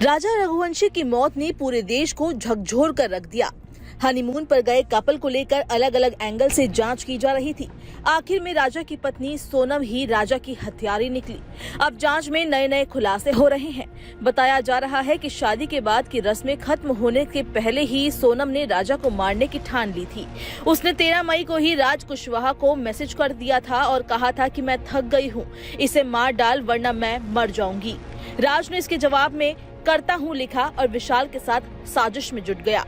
राजा रघुवंशी की मौत ने पूरे देश को झकझोर कर रख दिया। हनीमून पर गए कपल को लेकर अलग अलग एंगल से जांच की जा रही थी। आखिर में राजा की पत्नी सोनम ही राजा की हत्यारी निकली। अब जांच में नए नए खुलासे हो रहे हैं। बताया जा रहा है कि शादी के बाद की रस्में खत्म होने के पहले ही सोनम ने राजा को मारने की ठान ली थी। उसने 13 मई को ही राज कुशवाहा को मैसेज कर दिया था और कहा था कि मैं थक गई हूँ, इसे मार डाल वरना मैं मर जाऊंगी। राज ने इसके जवाब में करता हूं लिखा और विशाल के साथ साजिश में जुट गया।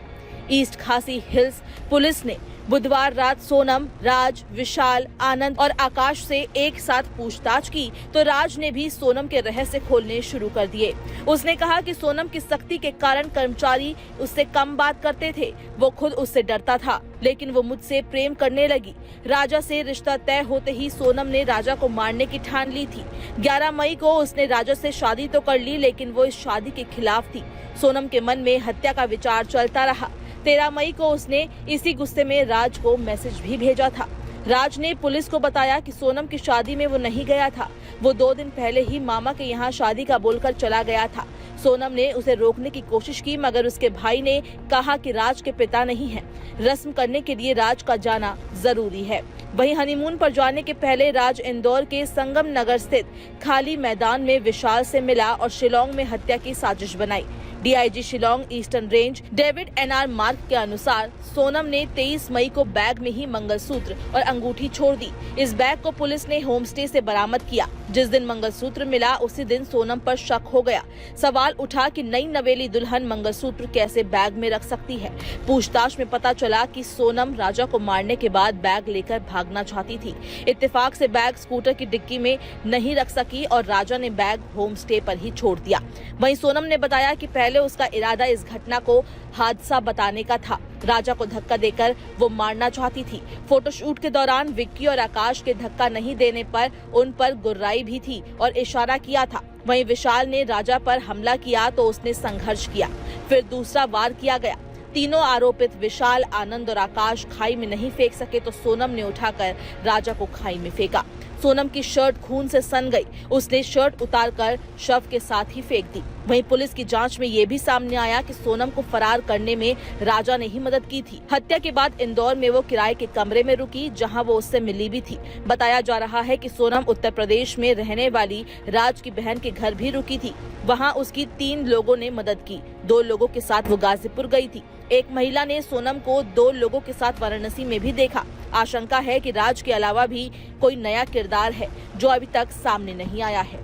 ईस्ट खासी हिल्स पुलिस ने बुधवार रात सोनम, राज, विशाल, आनंद और आकाश से एक साथ पूछताछ की तो राज ने भी सोनम के रहस्य खोलने शुरू कर दिए। उसने कहा कि सोनम की सख्ती के कारण कर्मचारी उससे कम बात करते थे। वो खुद उससे डरता था, लेकिन वो मुझसे प्रेम करने लगी। राजा से रिश्ता तय होते ही सोनम ने राजा को मारने की ठान ली थी। 11 मई को उसने राजा से शादी तो कर ली, लेकिन वो इस शादी के खिलाफ थी। सोनम के मन में हत्या का विचार चलता रहा। 13 मई को उसने इसी गुस्से में राज को मैसेज भी भेजा था। राज ने पुलिस को बताया कि सोनम की शादी में वो नहीं गया था। वो 2 दिन पहले ही मामा के यहाँ शादी का बोलकर चला गया था। सोनम ने उसे रोकने की कोशिश की, मगर उसके भाई ने कहा कि राज के पिता नहीं हैं। रस्म करने के लिए राज का जाना जरूरी है। वहीं हनीमून पर जाने के पहले राज इंदौर के संगम नगर स्थित खाली मैदान में विशाल से मिला और शिलोंग में हत्या की साजिश बनाई। DIG Shillong eastern range David N R Marak के अनुसार सोनम ने 23 मई को बैग में ही मंगलसूत्र और अंगूठी छोड़ दी। इस बैग को पुलिस ने होमस्टे से बरामद किया। जिस दिन मंगलसूत्र मिला उसी दिन सोनम पर शक हो गया। सवाल उठा कि नई नवेली दुल्हन मंगलसूत्र कैसे बैग में रख सकती है। पूछताछ में पता चला कि सोनम राजा को मारने के बाद बैग लेकर भागना चाहती थी। इत्तेफाक से बैग स्कूटर की डिक्की में नहीं रख सकी और राजा ने बैग होमस्टे पर ही छोड़ दिया। वहीं सोनम ने बताया कि पहले उसका इरादा इस घटना को हादसा बताने का था। राजा को धक्का देकर वो मारना चाहती थी। फोटोशूट के दौरान विक्की और आकाश के धक्का नहीं देने पर उन पर गुर्राई भी थी और इशारा किया था। वहीं विशाल ने राजा पर हमला किया तो उसने संघर्ष किया, फिर दूसरा वार किया गया। तीनों आरोपित विशाल, आनंद और आकाश खाई में नहीं फेंक सके तो सोनम ने उठाकर राजा को खाई में फेंका। सोनम की शर्ट खून से सन गई। उसने शर्ट उतारकर शव के साथ ही फेंक दी। वहीं पुलिस की जांच में ये भी सामने आया कि सोनम को फरार करने में राजा ने ही मदद की थी। हत्या के बाद इंदौर में वो किराए के कमरे में रुकी, जहां वो उससे मिली भी थी। बताया जा रहा है कि सोनम उत्तर प्रदेश में रहने वाली राज की बहन के घर भी रुकी थी। वहां उसकी 3 लोगों ने मदद की। 2 लोगों के साथ वो गाजीपुर गई थी। एक महिला ने सोनम को 2 लोगों के साथ वाराणसी में भी देखा। आशंका है कि राज के अलावा भी कोई नया किरदार है जो अभी तक सामने नहीं आया है।